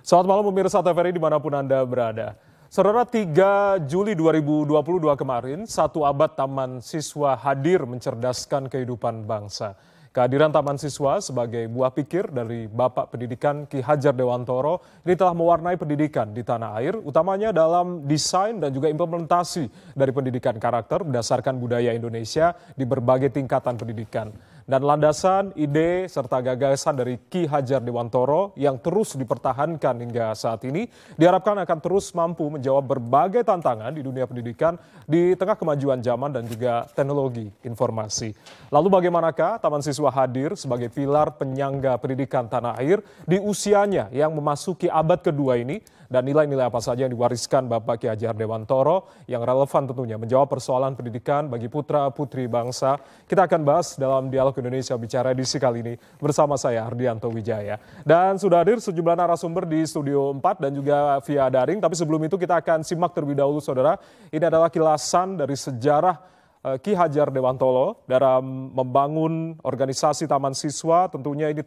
Selamat malam pemirsa TVRI dimanapun Anda berada. Saudara, 3 Juli 2022 kemarin, satu abad Taman Siswa hadir mencerdaskan kehidupan bangsa. Kehadiran Taman Siswa sebagai buah pikir dari Bapak Pendidikan Ki Hajar Dewantoro ini telah mewarnai pendidikan di tanah air, utamanya dalam desain dan juga implementasi dari pendidikan karakter berdasarkan budaya Indonesia di berbagai tingkatan pendidikan. Dan landasan, ide, serta gagasan dari Ki Hajar Dewantoro yang terus dipertahankan hingga saat ini diharapkan akan terus mampu menjawab berbagai tantangan di dunia pendidikan di tengah kemajuan zaman dan juga teknologi informasi. Lalu bagaimanakah Taman Siswa hadir sebagai pilar penyangga pendidikan tanah air di usianya yang memasuki abad kedua ini, dan nilai-nilai apa saja yang diwariskan Bapak Ki Hajar Dewantoro yang relevan tentunya menjawab persoalan pendidikan bagi putra-putri bangsa. Kita akan bahas dalam Dialog Indonesia Bicara edisi kali ini bersama saya Ardianto Wijaya. Dan sudah hadir sejumlah narasumber di Studio 4 dan juga via daring. Tapi sebelum itu kita akan simak terlebih dahulu saudara. Ini adalah kilasan dari sejarah Ki Hajar Dewantoro dalam membangun organisasi Taman Siswa. Tentunya ini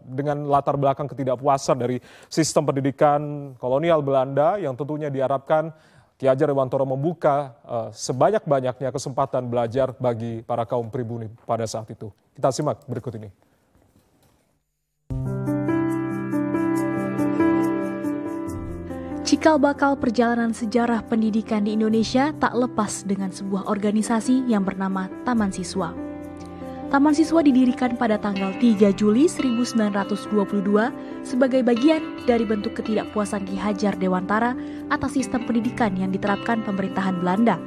dengan latar belakang ketidakpuasan dari sistem pendidikan kolonial Belanda yang tentunya diharapkan Ki Hajar Dewantoro membuka sebanyak-banyaknya kesempatan belajar bagi para kaum pribumi pada saat itu. Kita simak berikut ini. Cikal bakal perjalanan sejarah pendidikan di Indonesia tak lepas dengan sebuah organisasi yang bernama Taman Siswa. Taman Siswa didirikan pada tanggal 3 Juli 1922 sebagai bagian dari bentuk ketidakpuasan Ki Hajar Dewantara atas sistem pendidikan yang diterapkan pemerintahan Belanda.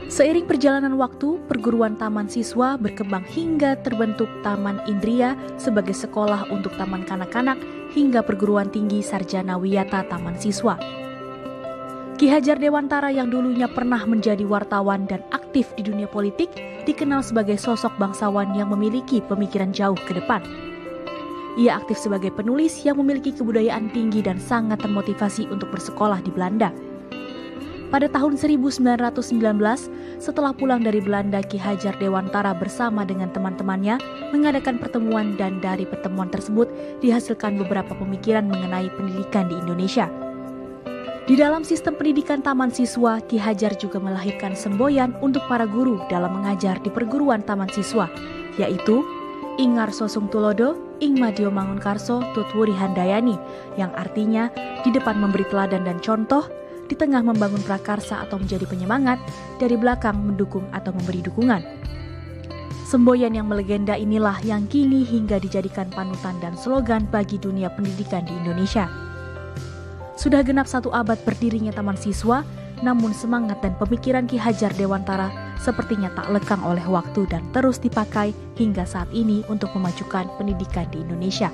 Seiring perjalanan waktu, perguruan Taman Siswa berkembang hingga terbentuk Taman Indria sebagai sekolah untuk taman kanak-kanak hingga perguruan tinggi Sarjana Wiyata Taman Siswa. Ki Hajar Dewantara yang dulunya pernah menjadi wartawan dan aktif di dunia politik dikenal sebagai sosok bangsawan yang memiliki pemikiran jauh ke depan. Ia aktif sebagai penulis yang memiliki kebudayaan tinggi dan sangat termotivasi untuk bersekolah di Belanda. Pada tahun 1919, setelah pulang dari Belanda, Ki Hajar Dewantara bersama dengan teman-temannya mengadakan pertemuan dan dari pertemuan tersebut dihasilkan beberapa pemikiran mengenai pendidikan di Indonesia. Di dalam sistem pendidikan Taman Siswa, Ki Hajar juga melahirkan semboyan untuk para guru dalam mengajar di perguruan Taman Siswa, yaitu Ingar Sosung Tulodo, Ing Madio Mangunkarso, Tutwuri Handayani, yang artinya di depan memberi teladan dan contoh, di tengah membangun prakarsa atau menjadi penyemangat, dari belakang mendukung atau memberi dukungan. Semboyan yang melegenda inilah yang kini hingga dijadikan panutan dan slogan bagi dunia pendidikan di Indonesia. Sudah genap 1 abad berdirinya Taman Siswa, namun semangat dan pemikiran Ki Hajar Dewantara sepertinya tak lekang oleh waktu dan terus dipakai hingga saat ini untuk memajukan pendidikan di Indonesia.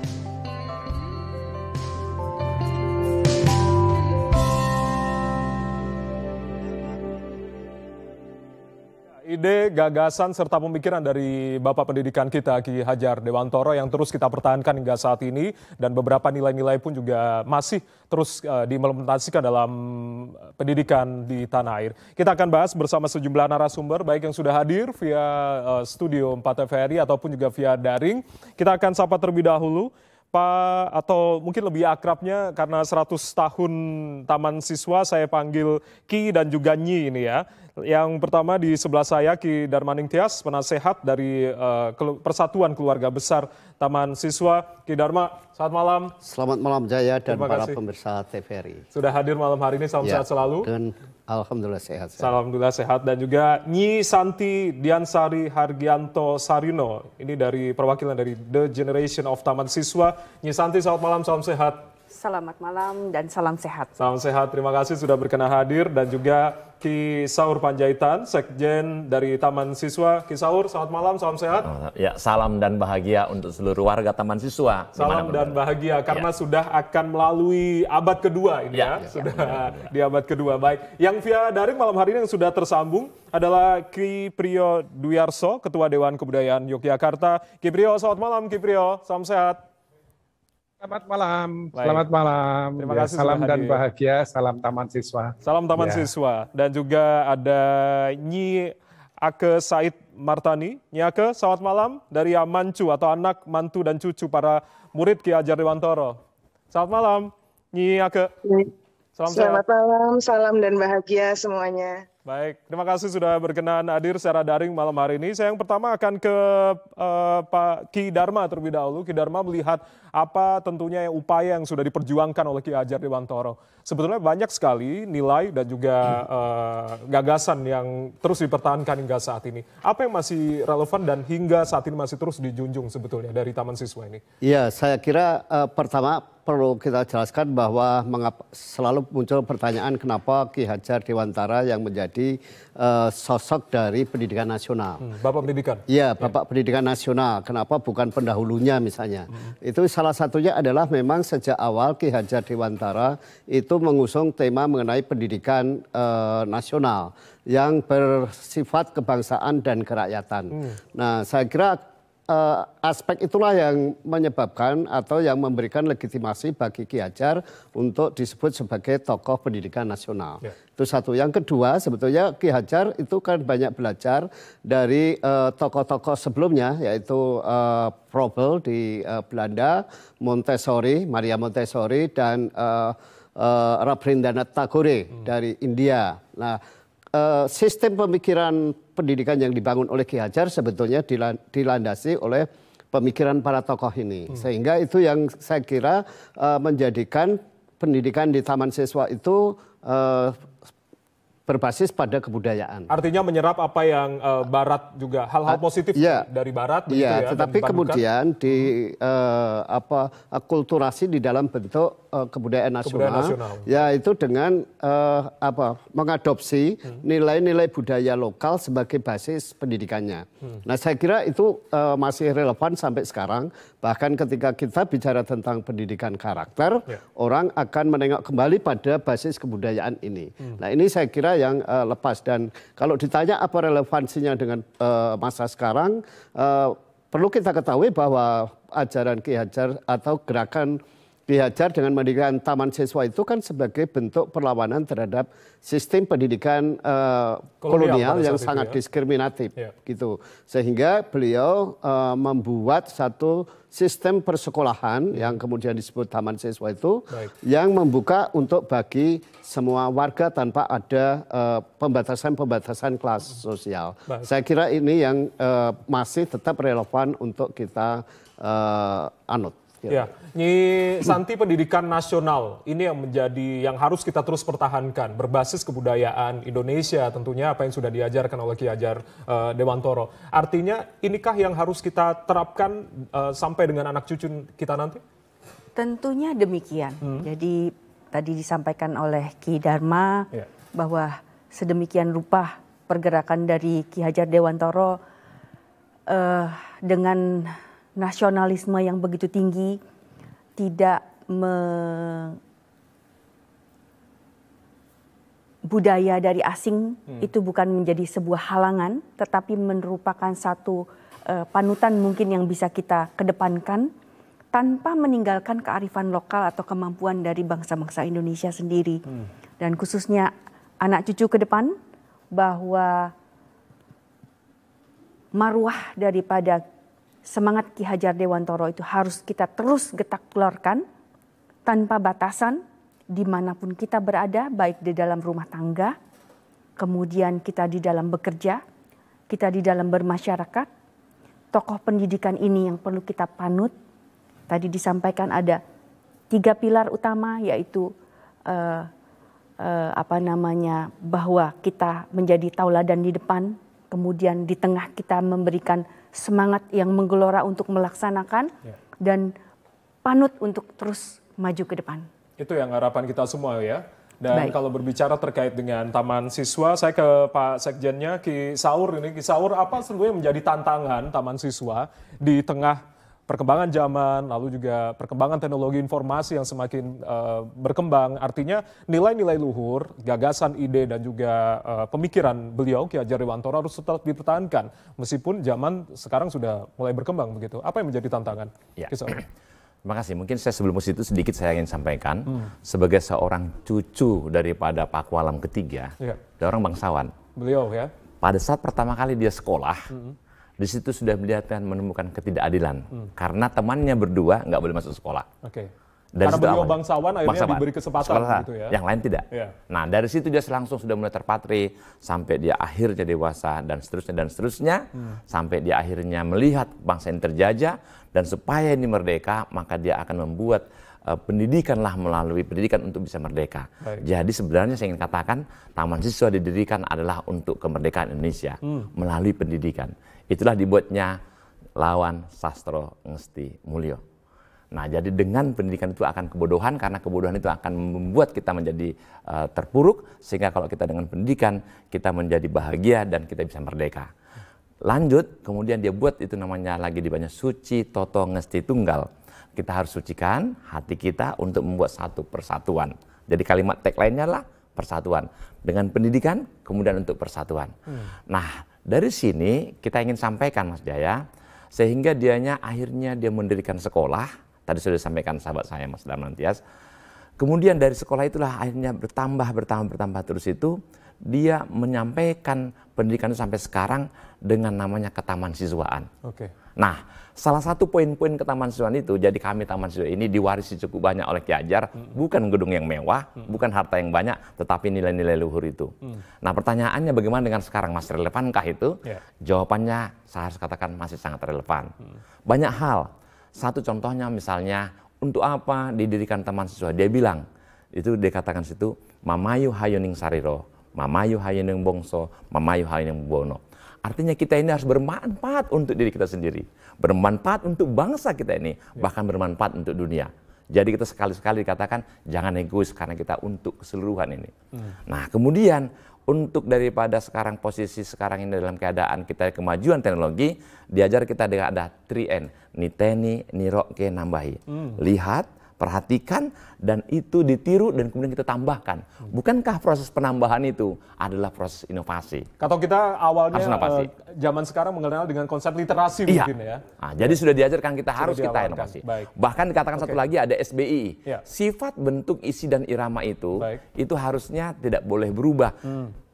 Ide, gagasan, serta pemikiran dari Bapak Pendidikan kita Ki Hajar Dewantoro yang terus kita pertahankan hingga saat ini, dan beberapa nilai-nilai pun juga masih terus diimplementasikan dalam pendidikan di tanah air. Kita akan bahas bersama sejumlah narasumber, baik yang sudah hadir via Studio 4 TVRI ataupun juga via daring. Kita akan sapa terlebih dahulu Pak, atau mungkin lebih akrabnya karena 100 tahun Taman Siswa, saya panggil Ki dan juga Nyi ini ya. Yang pertama di sebelah saya Ki Darmaning Tias, penasehat dari Persatuan Keluarga Besar Taman Siswa. Ki Darma, selamat malam. Selamat malam Jaya dan para pemirsa TVRI. Sudah hadir malam hari ini, salam sehat selalu. Dan alhamdulillah sehat. Alhamdulillah sehat. Dan juga Nyi Santi Diansari Hargianto Sarino, ini dari perwakilan dari The Generation of Taman Siswa. Nyi Santi, selamat malam, salam sehat. Selamat malam dan salam sehat. Salam sehat, terima kasih sudah berkenan hadir. Dan juga Ki Saur Panjaitan, Sekjen dari Taman Siswa. Ki Saur, selamat malam, salam sehat. Ya, salam dan bahagia untuk seluruh warga Taman Siswa. Salam dan bahagia karena sudah akan melalui abad kedua ini sudah di abad kedua. Baik, yang via daring malam hari ini yang sudah tersambung adalah Ki Priyo Duyarso, Ketua Dewan Kebudayaan Yogyakarta. Ki Priyo, selamat malam Ki Priyo, salam sehat. Selamat malam, baik. Selamat malam. Terima kasih salam dan hadir. bahagia, salam Taman Siswa. Salam Taman Siswa. Dan juga ada Nyi Ake Said Martani. Nyi Ake, selamat malam dari Mancu atau anak, mantu dan cucu para murid Ki Hajar Dewantoro. Selamat malam, Nyi Ake. Salam Selamat sehat. malam, salam dan bahagia semuanya. Baik, terima kasih sudah berkenan hadir secara daring malam hari ini. Saya yang pertama akan ke Pak Ki Dharma terlebih dahulu. Ki Dharma melihat apa tentunya upaya yang sudah diperjuangkan oleh Ki Hajar Dewantoro. Sebetulnya banyak sekali nilai dan juga gagasan yang terus dipertahankan hingga saat ini. Apa yang masih relevan dan hingga saat ini masih terus dijunjung sebetulnya dari Taman Siswa ini? Iya, saya kira pertama perlu kita jelaskan bahwa selalu muncul pertanyaan kenapa Ki Hajar Dewantara yang menjadi sosok dari pendidikan nasional. Bapak Pendidikan? Iya, Bapak Pendidikan Nasional. Kenapa bukan pendahulunya misalnya? Itu salah satunya adalah memang sejak awal Ki Hajar Dewantara itu mengusung tema mengenai pendidikan nasional yang bersifat kebangsaan dan kerakyatan. Nah, saya kira aspek itulah yang menyebabkan atau yang memberikan legitimasi bagi Ki Hajar untuk disebut sebagai tokoh pendidikan nasional. Itu satu. Yang kedua, sebetulnya Ki Hajar itu kan banyak belajar dari tokoh-tokoh sebelumnya, yaitu Froebel di Belanda, Montessori, Maria Montessori, dan Rabindranath Tagore dari India. Nah, sistem pemikiran pendidikan yang dibangun oleh Ki Hajar sebetulnya dilandasi oleh pemikiran para tokoh ini. Sehingga itu yang saya kira menjadikan pendidikan di Taman Siswa itu berbasis pada kebudayaan. Artinya menyerap apa yang Barat juga, hal-hal positif dari Barat. Iya, tetapi kemudian akulturasi di dalam bentuk kebudayaan nasional, yaitu dengan mengadopsi nilai-nilai budaya lokal sebagai basis pendidikannya. Nah, saya kira itu masih relevan sampai sekarang. Bahkan ketika kita bicara tentang pendidikan karakter, orang akan menengok kembali pada basis kebudayaan ini. Nah, ini saya kira yang lepas. Dan kalau ditanya apa relevansinya dengan masa sekarang, perlu kita ketahui bahwa ajaran Ki Hajar atau gerakan Ki Hajar dengan mendirikan Taman Siswa itu kan sebagai bentuk perlawanan terhadap sistem pendidikan kolonial yang sangat diskriminatif, gitu. Sehingga beliau membuat satu sistem persekolahan yang kemudian disebut Taman Siswa itu, yang membuka untuk bagi semua warga tanpa ada pembatasan-pembatasan kelas sosial. Saya kira ini yang masih tetap relevan untuk kita anut. Ya, Nyi Santi, pendidikan nasional ini yang menjadi yang harus kita terus pertahankan, berbasis kebudayaan Indonesia tentunya apa yang sudah diajarkan oleh Ki Hajar Dewantoro. Artinya inikah yang harus kita terapkan sampai dengan anak cucu kita nanti? Tentunya demikian. Jadi tadi disampaikan oleh Ki Dharma bahwa sedemikian rupa pergerakan dari Ki Hajar Dewantoro dengan nasionalisme yang begitu tinggi, tidak budaya dari asing itu bukan menjadi sebuah halangan, tetapi merupakan satu panutan mungkin yang bisa kita kedepankan tanpa meninggalkan kearifan lokal atau kemampuan dari bangsa-bangsa Indonesia sendiri. Dan khususnya anak cucu ke depan, bahwa maruah daripada semangat Ki Hajar Dewantoro itu harus kita terus getak telurkan tanpa batasan dimanapun kita berada, baik di dalam rumah tangga, kemudian kita di dalam bekerja, kita di dalam bermasyarakat. Tokoh pendidikan ini yang perlu kita panut. Tadi disampaikan ada 3 pilar utama, yaitu bahwa kita menjadi tauladan di depan, kemudian di tengah kita memberikan semangat yang menggelora untuk melaksanakan, dan panut untuk terus maju ke depan. Itu yang harapan kita semua ya. Dan kalau berbicara terkait dengan Taman Siswa, saya ke Pak Sekjennya, Ki Saur ini. Ki Saur, apa sebetulnya menjadi tantangan Taman Siswa di tengah perkembangan zaman, lalu juga perkembangan teknologi informasi yang semakin berkembang? Artinya nilai-nilai luhur, gagasan, ide, dan juga pemikiran beliau, Ki Hajar Dewantoro, harus tetap dipertahankan. Meskipun zaman sekarang sudah mulai berkembang begitu. Apa yang menjadi tantangan? Ya. Terima kasih. Mungkin saya sebelum itu sedikit saya ingin sampaikan. Sebagai seorang cucu daripada Paku Alam ketiga, ada orang bangsawan. Beliau ya. Pada saat pertama kali dia sekolah, di situ sudah melihat menemukan ketidakadilan karena temannya berdua nggak boleh masuk sekolah. Dari karena situ beliau awalnya. bangsawan akhirnya diberi kesempatan gitu ya. Yang lain tidak. Ya. Nah dari situ dia langsung sudah mulai terpatri sampai dia akhirnya dewasa dan seterusnya sampai dia akhirnya melihat bangsa ini terjajah dan supaya ini merdeka maka dia akan membuat pendidikanlah melalui pendidikan untuk bisa merdeka. Baik. Jadi sebenarnya saya ingin katakan Taman Siswa didirikan adalah untuk kemerdekaan Indonesia melalui pendidikan. Itulah dibuatnya Lawan Sastro Ngesti Mulyo. Nah, jadi dengan pendidikan itu akan kebodohan, karena kebodohan itu akan membuat kita menjadi terpuruk, sehingga kalau kita dengan pendidikan, kita menjadi bahagia dan kita bisa merdeka. Lanjut, kemudian dia buat itu namanya lagi di banyak suci, toto, ngesti, tunggal. Kita harus sucikan hati kita untuk membuat satu persatuan. Jadi kalimat tagline-nya lah persatuan. Dengan pendidikan, kemudian untuk persatuan. Nah, dari sini kita ingin sampaikan Mas Jaya, sehingga akhirnya dia mendirikan sekolah. Tadi sudah disampaikan sahabat saya Mas Darmantias. Kemudian dari sekolah itulah akhirnya bertambah terus itu. Dia menyampaikan pendidikan itu sampai sekarang dengan namanya ketaman siswaan. Oke. Nah, salah satu poin-poin ketaman siswaan itu, jadi kami Taman Siswa ini diwarisi cukup banyak oleh Ki Hajar, bukan gedung yang mewah, bukan harta yang banyak, tetapi nilai-nilai luhur itu. Nah, pertanyaannya bagaimana dengan sekarang, Mas, relevankah itu? Yeah. Jawabannya saya harus katakan masih sangat relevan. Banyak hal. Satu contohnya misalnya, untuk apa didirikan Taman Siswa? Dia bilang, itu dia katakan situ, mamayu hayuning sariro, mamayu hayuning bongso, mamayu hayuning bono. Artinya kita ini harus bermanfaat untuk diri kita sendiri, bermanfaat untuk bangsa kita ini, bahkan bermanfaat untuk dunia. Jadi kita sekali-sekali dikatakan jangan egois karena kita untuk keseluruhan ini. Nah, kemudian untuk daripada sekarang posisi sekarang ini dalam keadaan kita kemajuan teknologi, diajar kita ada 3N, niteni, niroke, nambahi. Lihat, perhatikan, dan itu ditiru dan kemudian kita tambahkan. Bukankah proses penambahan itu adalah proses inovasi? Atau kita awalnya zaman sekarang mengenal dengan konsep literasi mungkin ya. Nah, jadi sudah diajarkan kita harus kita inovasi. Baik. Bahkan dikatakan satu lagi ada SBI. Ya. Sifat, bentuk, isi, dan irama itu harusnya tidak boleh berubah.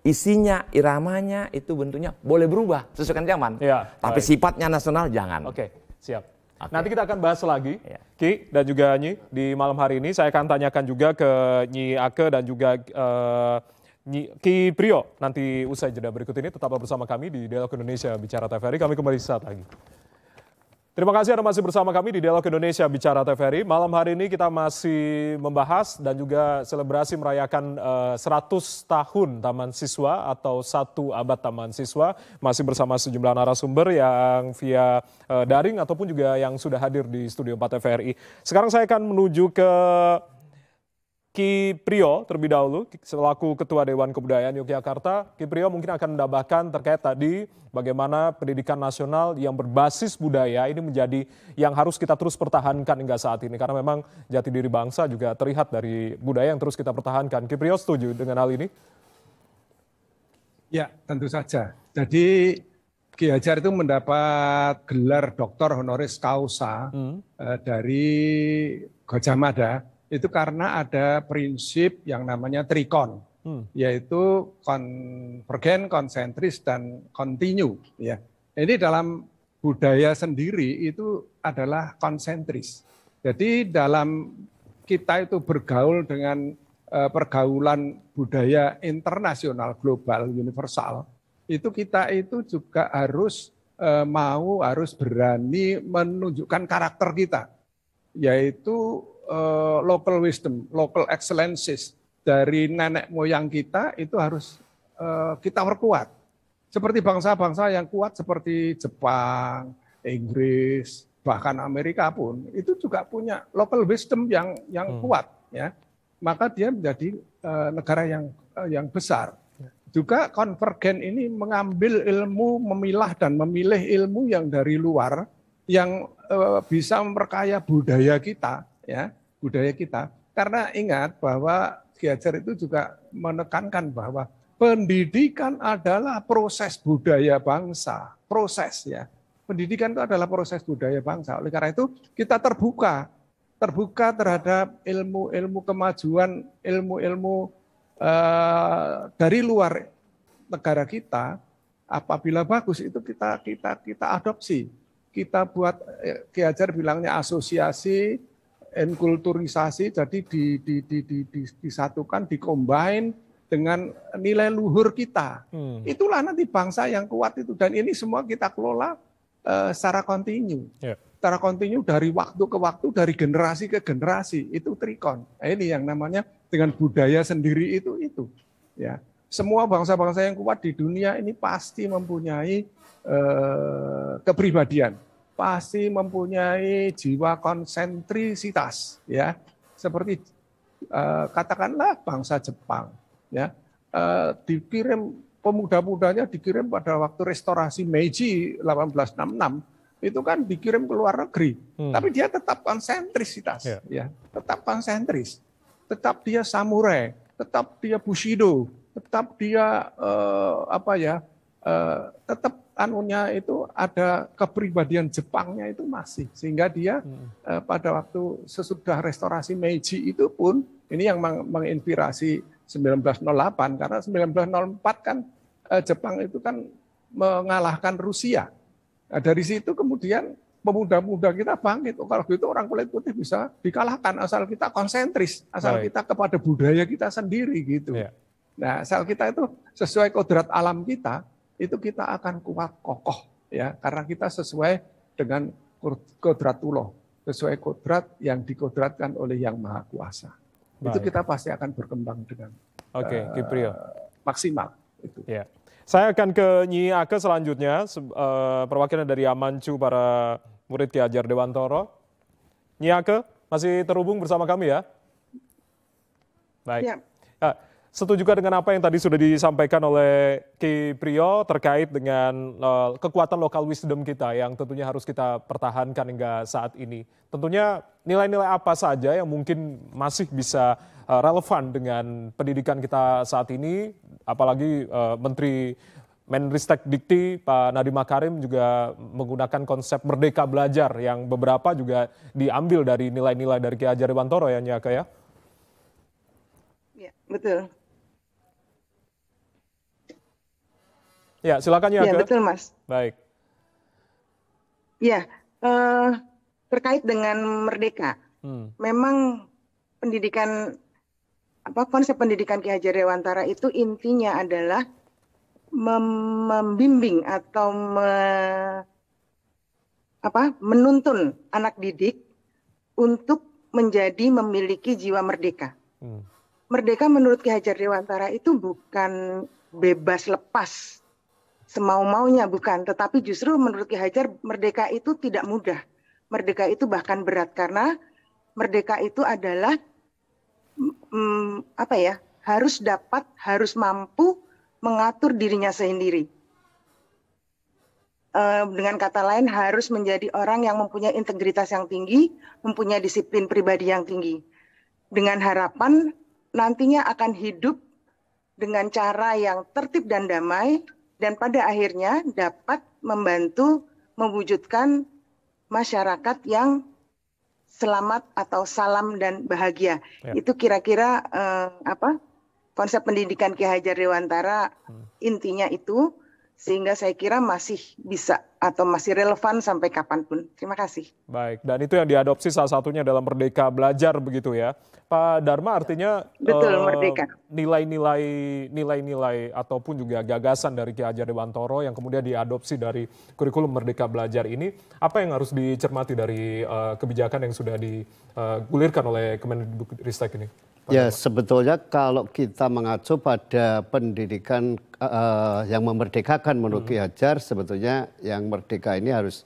Isinya, iramanya, itu bentuknya boleh berubah sesuai zaman. Ya, tapi sifatnya nasional jangan. Oke, siap. Nanti kita akan bahas lagi, Ki dan juga Nyi, di malam hari ini. Saya akan tanyakan juga ke Nyi Ake dan juga Ki Priyo. Nanti usai jeda berikut ini, tetaplah bersama kami di Dialog Indonesia Bicara TVRI. Kami kembali saat lagi. Terima kasih Anda masih bersama kami di Dialog Indonesia Bicara TVRI. Malam hari ini kita masih membahas dan juga selebrasi merayakan 100 tahun Taman Siswa atau 1 abad Taman Siswa. Masih bersama sejumlah narasumber yang via daring ataupun juga yang sudah hadir di Studio 4 TVRI. Sekarang saya akan menuju ke Ki Priyo terlebih dahulu, selaku Ketua Dewan Kebudayaan Yogyakarta. Ki Priyo mungkin akan menambahkan terkait tadi bagaimana pendidikan nasional yang berbasis budaya ini menjadi yang harus kita terus pertahankan hingga saat ini. Karena memang jati diri bangsa juga terlihat dari budaya yang terus kita pertahankan. Ki Priyo setuju dengan hal ini? Ya, tentu saja. Jadi Ki Hajar itu mendapat gelar Doktor Honoris Causa dari Gajah Mada. Itu karena ada prinsip yang namanya trikon, yaitu konvergen, konsentris, dan kontinu. Ya. Ini dalam budaya sendiri itu adalah konsentris. Jadi dalam kita itu bergaul dengan pergaulan budaya internasional, global, universal, itu kita itu juga harus harus berani menunjukkan karakter kita, yaitu local wisdom, local excellences dari nenek moyang kita itu harus kita perkuat. Seperti bangsa-bangsa yang kuat seperti Jepang, Inggris, bahkan Amerika pun itu juga punya local wisdom yang kuat, ya. Maka dia menjadi negara yang besar. Juga konvergen ini mengambil ilmu, memilah dan memilih ilmu yang dari luar yang bisa memperkaya budaya kita, ya. Budaya kita, karena ingat bahwa Ki Hajar itu juga menekankan bahwa pendidikan adalah proses budaya bangsa, proses ya. Pendidikan itu adalah proses budaya bangsa. Oleh karena itu kita terbuka terhadap ilmu-ilmu kemajuan, ilmu-ilmu dari luar negara kita. Apabila bagus itu kita adopsi. Kita buat, Ki Hajar bilangnya asosiasi enkulturisasi, jadi disatukan, dikombin dengan nilai luhur kita. Itulah nanti bangsa yang kuat itu. Dan ini semua kita kelola secara kontinu. Secara kontinu dari waktu ke waktu, dari generasi ke generasi. Itu trikon. Nah, ini yang namanya dengan budaya sendiri itu. Ya. Semua bangsa-bangsa yang kuat di dunia ini pasti mempunyai kepribadian. Pasti mempunyai jiwa konsentrisitas, ya, seperti katakanlah bangsa Jepang, ya, dikirim pemuda-mudanya dikirim pada waktu restorasi Meiji 1866 itu kan dikirim ke luar negeri, tapi dia tetap konsentrisitas, ya, tetap konsentris, tetap dia samurai, tetap dia bushido, tetap dia tetap anunya itu ada kepribadian Jepangnya itu masih, sehingga dia pada waktu sesudah restorasi Meiji itu pun ini yang menginspirasi 1908, karena 1904 kan Jepang itu kan mengalahkan Rusia. Nah, dari situ kemudian pemuda-pemuda kita bangkit. Kalau gitu orang kulit putih bisa dikalahkan asal kita konsentris, asal kita kepada budaya kita sendiri gitu. Nah, asal kita itu sesuai kodrat alam kita, itu kita akan kuat kokoh, ya, karena kita sesuai dengan kodratullah, sesuai kodrat yang dikodratkan oleh Yang Maha Kuasa. Itu kita pasti akan berkembang dengan maksimal. Itu. Ya. Saya akan ke Nyi Ake selanjutnya, perwakilan dari Amancu para murid Ki Hajar Dewantara. Nyi Ake masih terhubung bersama kami ya? Baik. Ya. Setujukah dengan apa yang tadi sudah disampaikan oleh Ki Priyo terkait dengan kekuatan local wisdom kita yang tentunya harus kita pertahankan hingga saat ini? Tentunya nilai-nilai apa saja yang mungkin masih bisa relevan dengan pendidikan kita saat ini, apalagi Menteri Menristek Dikti Pak Nadiem Makarim juga menggunakan konsep merdeka belajar yang beberapa juga diambil dari nilai-nilai dari Ki Hajar Dewantara ya, Nyi Ake ya? Ya, betul. Ya, silakan ya. Ya, betul, Mas. Baik. Ya, terkait dengan merdeka, memang pendidikan, konsep pendidikan Ki Hajar Dewantara itu intinya adalah membimbing atau menuntun anak didik untuk memiliki jiwa merdeka. Merdeka menurut Ki Hajar Dewantara itu bukan bebas lepas semau-maunya, bukan, tetapi justru menurut Ki Hajar merdeka itu tidak mudah. Merdeka itu bahkan berat, karena merdeka itu adalah harus mampu mengatur dirinya sendiri. Dengan kata lain, harus menjadi orang yang mempunyai integritas yang tinggi, mempunyai disiplin pribadi yang tinggi. Dengan harapan nantinya akan hidup dengan cara yang tertib dan damai, dan pada akhirnya dapat membantu mewujudkan masyarakat yang selamat atau salam dan bahagia. Ya. Itu kira-kira konsep pendidikan Ki Hajar Dewantara intinya itu, sehingga saya kira masih bisa atau masih relevan sampai kapanpun. Terima kasih. Baik, dan itu yang diadopsi salah satunya dalam Merdeka Belajar begitu ya. Pak Dharma, artinya betul, merdeka. Nilai-nilai ataupun juga gagasan dari Ki Hajar Dewantara yang kemudian diadopsi dari kurikulum Merdeka Belajar ini, apa yang harus dicermati dari kebijakan yang sudah digulirkan oleh Kemendikbudristek ini? Ya, sebetulnya kalau kita mengacu pada pendidikan yang memerdekakan menurut Ki Hajar, sebetulnya yang merdeka ini harus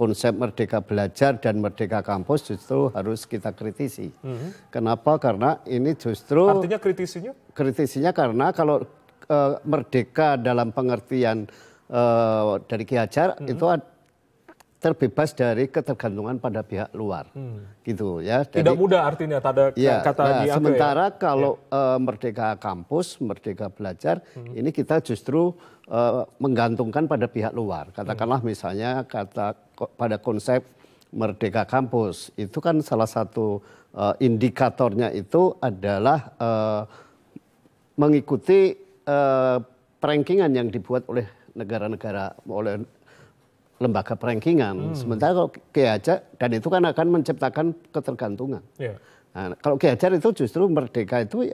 konsep merdeka belajar dan merdeka kampus justru harus kita kritisi. Kenapa? Karena ini justru... Artinya kritisinya? Kritisinya karena kalau merdeka dalam pengertian dari Ki Hajar itu terbebas dari ketergantungan pada pihak luar, gitu ya. Tidak mudah artinya kata nah, sementara kalau merdeka kampus, merdeka belajar, ini kita justru menggantungkan pada pihak luar. Katakanlah misalnya pada konsep merdeka kampus, itu kan salah satu indikatornya itu adalah mengikuti rankingan yang dibuat oleh negara-negara, oleh lembaga perankingan. Sementara kalau Ki Hajar, dan itu kan akan menciptakan ketergantungan. Nah, kalau Ki Hajar itu justru merdeka itu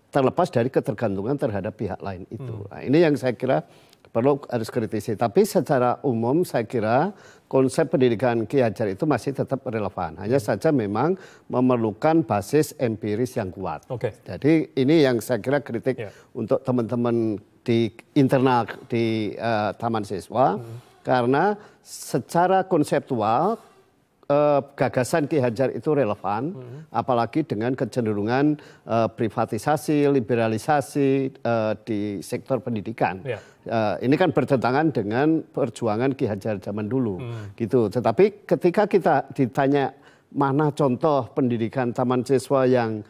terlepas dari ketergantungan terhadap pihak lain itu. Nah, ini yang saya kira perlu harus kritisi. Tapi secara umum saya kira konsep pendidikan Ki Hajar itu masih tetap relevan. Hanya saja memang memerlukan basis empiris yang kuat. Jadi ini yang saya kira kritik untuk teman-teman di internal di Taman Siswa. Karena secara konseptual gagasan Ki Hajar itu relevan, apalagi dengan kecenderungan privatisasi, liberalisasi di sektor pendidikan. Ini kan bertentangan dengan perjuangan Ki Hajar zaman dulu, gitu. Tetapi ketika kita ditanya mana contoh pendidikan Taman Siswa yang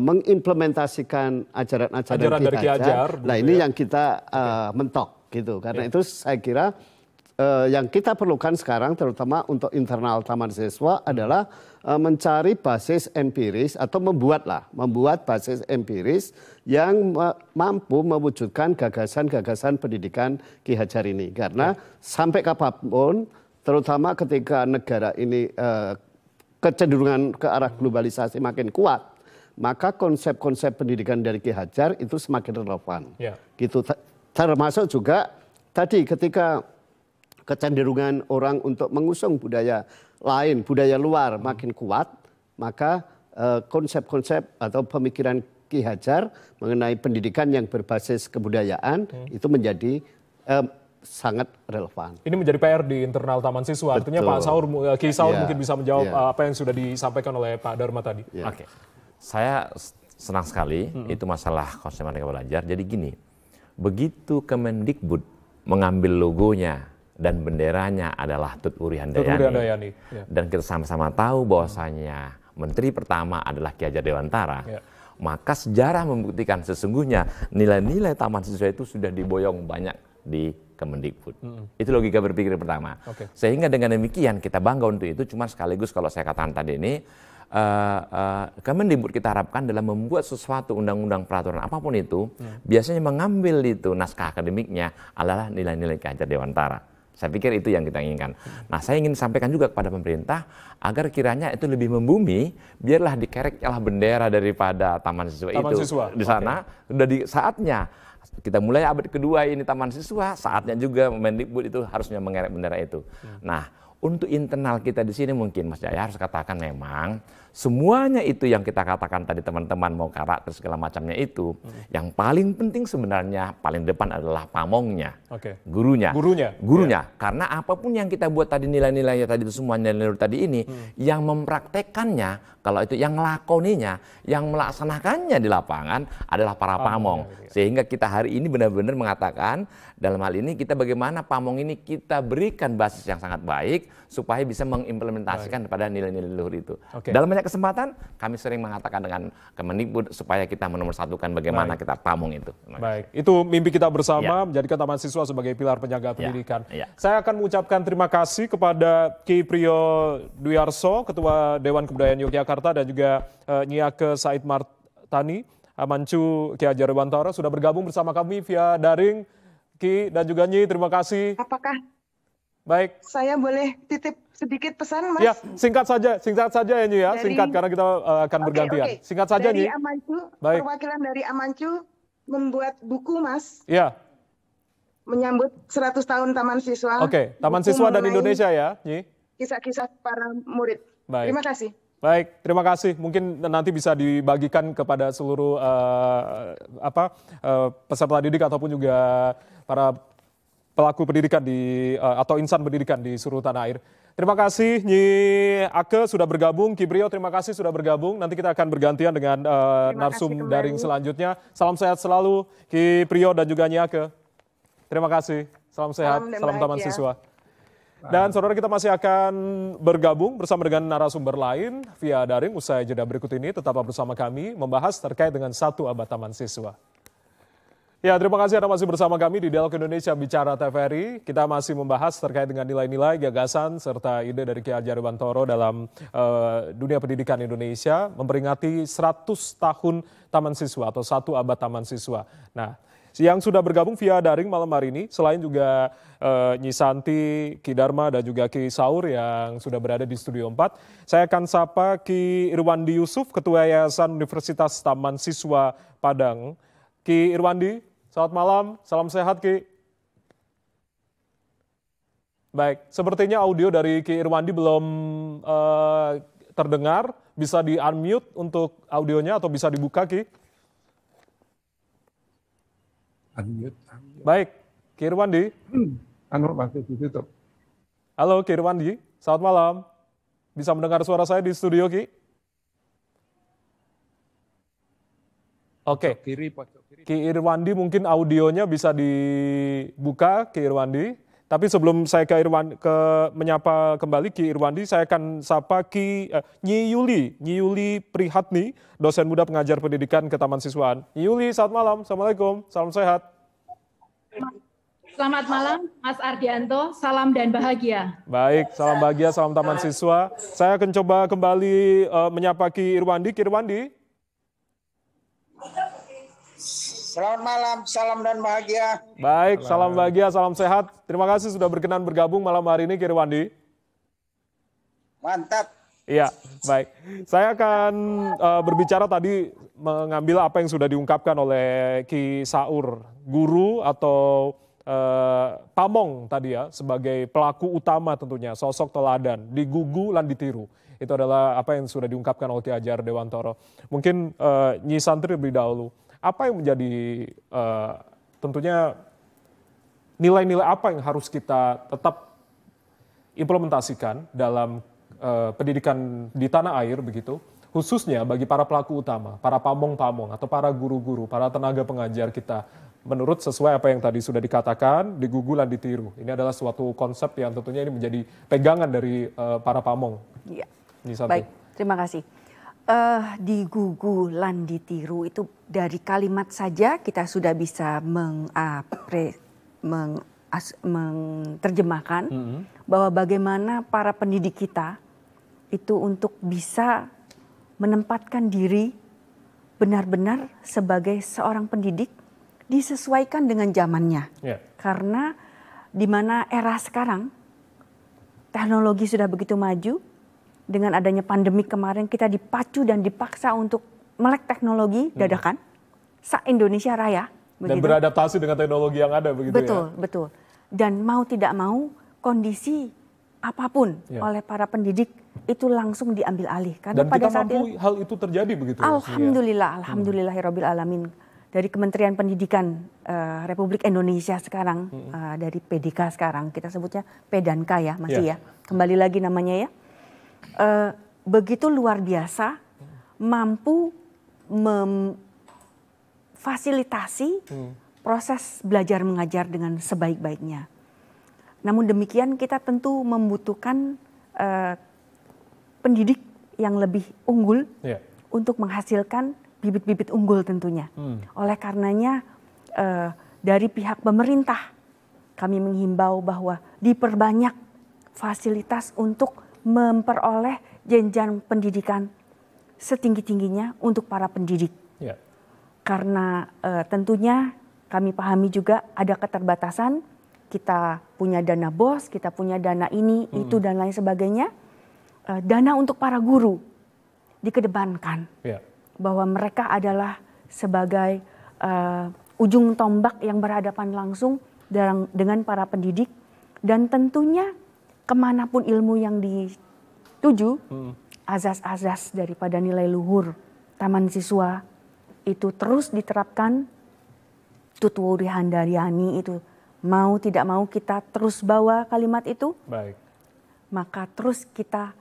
mengimplementasikan ajaran-ajaran Ki Hajar, nah ini yang kita mentok, gitu. Karena itu saya kira yang kita perlukan sekarang terutama untuk internal Taman Siswa adalah mencari basis empiris atau membuat basis empiris yang mampu mewujudkan gagasan-gagasan pendidikan Ki Hajar ini. Karena sampai kapanpun terutama ketika negara ini kecenderungan ke arah globalisasi makin kuat, maka konsep-konsep pendidikan dari Ki Hajar itu semakin relevan. Gitu. Termasuk juga tadi ketika kecenderungan orang untuk mengusung budaya lain, budaya luar makin kuat, maka konsep-konsep atau pemikiran Ki Hajar mengenai pendidikan yang berbasis kebudayaan itu menjadi sangat relevan. Ini menjadi PR di internal Taman Siswa. Artinya Pak Saur, Ki Saur mungkin bisa menjawab apa yang sudah disampaikan oleh Pak Dharma tadi. Oke, saya senang sekali itu masalah konsep Merdeka Belajar. Jadi gini, begitu Kemendikbud mengambil logonya dan benderanya adalah Tut Wuri Handayani. Dan kita sama-sama tahu bahwasanya menteri pertama adalah Ki Hajar Dewantara. Maka sejarah membuktikan sesungguhnya nilai-nilai Taman Siswa itu sudah diboyong banyak di Kemendikbud. Itu logika berpikir pertama. Sehingga dengan demikian kita bangga untuk itu. Cuma sekaligus kalau saya katakan tadi ini, Kemendikbud kita harapkan dalam membuat sesuatu undang-undang peraturan apapun itu, biasanya mengambil itu naskah akademiknya adalah nilai-nilai Ki Hajar Dewantara. Saya pikir itu yang kita inginkan. Nah, saya ingin sampaikan juga kepada pemerintah agar kiranya itu lebih membumi, biarlah dikereklah bendera daripada Taman Siswa itu di sana. Sudah di saatnya kita mulai abad kedua ini Taman Siswa, saatnya juga Mendikbud itu harusnya mengerek bendera itu. Nah, untuk internal kita di sini mungkin Mas Jaya harus katakan memang semuanya itu yang kita katakan tadi teman-teman mau karakter segala macamnya itu, yang paling penting sebenarnya paling depan adalah pamongnya, gurunya. Karena apapun yang kita buat tadi nilai-nilainya tadi itu semua nilai-nilai tadi ini, yang mempraktekannya, kalau itu yang melakoninya, yang melaksanakannya di lapangan adalah para pamong. Sehingga kita hari ini benar-benar mengatakan dalam hal ini kita bagaimana pamong ini kita berikan basis yang sangat baik supaya bisa mengimplementasikan pada nilai-nilai luhur itu. Dalam banyak kesempatan kami sering mengatakan dengan Kemendikbud supaya kita menomorsatukan bagaimana kita pamong itu. Baik, itu mimpi kita bersama menjadikan Taman Siswa sebagai pilar penjaga pendidikan. Saya akan mengucapkan terima kasih kepada Ki Priyo Dwi Arso, Ketua Dewan Kebudayaan Yogyakarta, dan juga Nyi Ake Said Martani, Amancu Ki Hajar Dewantara sudah bergabung bersama kami via daring. Ki dan juga Nyi, terima kasih. Apakah baik saya boleh titip sedikit pesan, Mas? Ya, singkat saja ya Nyi ya, singkat karena kita akan bergantian. Singkat saja Nyi. Amancu, perwakilan dari Amancu membuat buku, Mas. Ya. Menyambut 100 tahun Taman Siswa. Taman Siswa dan Indonesia ya, Nyi. Kisah-kisah para murid. Baik. Terima kasih. Baik, terima kasih. Mungkin nanti bisa dibagikan kepada seluruh peserta didik ataupun juga para pelaku pendidikan atau insan pendidikan di seluruh tanah air. Terima kasih Nyi Ake sudah bergabung, Ki Priyo terima kasih sudah bergabung. Nanti kita akan bergantian dengan narsum daring selanjutnya. Salam sehat selalu Ki Priyo dan juga Nyi Ake. Terima kasih. Salam sehat, salam Taman Siswa. Dan saudara, kita masih akan bergabung bersama dengan narasumber lain via daring usai jeda berikut ini. Tetaplah bersama kami membahas terkait dengan 1 abad Taman Siswa. Ya, terima kasih Anda masih bersama kami di Dialog Indonesia Bicara TVRI. Kita masih membahas terkait dengan nilai-nilai, gagasan, serta ide dari Ki Hajar Dewantara dalam dunia pendidikan Indonesia memperingati 100 tahun Taman Siswa atau 1 abad Taman Siswa. Nah, Yang sudah bergabung via daring malam hari ini, selain juga Nyi Santi, Ki Dharma, dan juga Ki Saur yang sudah berada di Studio 4. Saya akan sapa Ki Irwandi Yusuf, Ketua Yayasan Universitas Taman Siswa Padang. Ki Irwandi, selamat malam, salam sehat Ki. Baik, sepertinya audio dari Ki Irwandi belum terdengar. Bisa di-unmute untuk audionya atau bisa dibuka, Ki? Unmute. Baik, Ki Irwandi. Masih ditutup. Halo Ki Irwandi, selamat malam. Bisa mendengar suara saya di studio, Ki? Oke, Pojok kiri. Ki Irwandi mungkin audionya bisa dibuka, Ki Irwandi. Tapi sebelum saya menyapa kembali Ki Irwandi, saya akan sapa Nyi Yuli Prihatni, dosen muda pengajar pendidikan Ketamansiaswaan. Nyi Yuli, selamat malam. Assalamualaikum, salam sehat. Selamat malam, Mas Ardianto. Salam dan bahagia. Baik, salam bahagia, salam Taman Siswa. Saya akan coba kembali menyapa Ki Irwandi. Ki Irwandi. Selamat malam, salam dan bahagia. Baik, salam bahagia, salam sehat. Terima kasih sudah berkenan bergabung malam hari ini, Ki Irwandi. Mantap. Iya, baik. Saya akan berbicara tadi mengambil apa yang sudah diungkapkan oleh Ki Saur, guru atau pamong tadi ya, sebagai pelaku utama tentunya, sosok teladan, digugu lan ditiru. Itu adalah apa yang sudah diungkapkan oleh Ki Hajar Dewantoro. Mungkin Nyi Santri lebih dahulu. Apa yang menjadi tentunya nilai-nilai apa yang harus kita tetap implementasikan dalam pendidikan di tanah air begitu, khususnya bagi para pelaku utama, para pamong-pamong atau para guru-guru, para tenaga pengajar kita, menurut sesuai apa yang tadi sudah dikatakan, digugu lan ditiru. Ini adalah suatu konsep yang tentunya ini menjadi pegangan dari para pamong. Iya. Baik, terima kasih. Digugu lan ditiru itu dari kalimat saja kita sudah bisa menerjemahkan bahwa bagaimana para pendidik kita itu untuk bisa menempatkan diri benar-benar sebagai seorang pendidik disesuaikan dengan zamannya. Karena di mana era sekarang teknologi sudah begitu maju. Dengan adanya pandemi kemarin kita dipacu dan dipaksa untuk melek teknologi dadakan, se-Indonesia Raya. Dan beradaptasi dengan teknologi yang ada begitu betul, ya? Betul. Dan mau tidak mau kondisi apapun oleh para pendidik itu langsung diambil alih. Karena dan pada kita saat mampu hal itu terjadi begitu? Alhamdulillah, alhamdulillahirabbil alamin. Dari Kementerian Pendidikan Republik Indonesia sekarang, dari PDK sekarang, kita sebutnya Pedanka ya, masih ya. Kembali lagi namanya ya. Begitu luar biasa mampu memfasilitasi proses belajar mengajar dengan sebaik-baiknya. Namun demikian kita tentu membutuhkan pendidik yang lebih unggul untuk menghasilkan bibit-bibit unggul tentunya. Oleh karenanya dari pihak pemerintah kami menghimbau bahwa diperbanyak fasilitas untuk memperoleh jenjang pendidikan setinggi-tingginya untuk para pendidik. Karena tentunya kami pahami juga ada keterbatasan, kita punya dana BOS, kita punya dana ini, itu dan lain sebagainya. Dana untuk para guru dikedepankan. Bahwa mereka adalah sebagai ujung tombak yang berhadapan langsung dengan para pendidik. Dan tentunya kemanapun ilmu yang dituju, azas-azas daripada nilai luhur Taman Siswa itu terus diterapkan. Tutwuri Handayani itu mau tidak mau kita terus bawa kalimat itu. Baik. Maka terus kita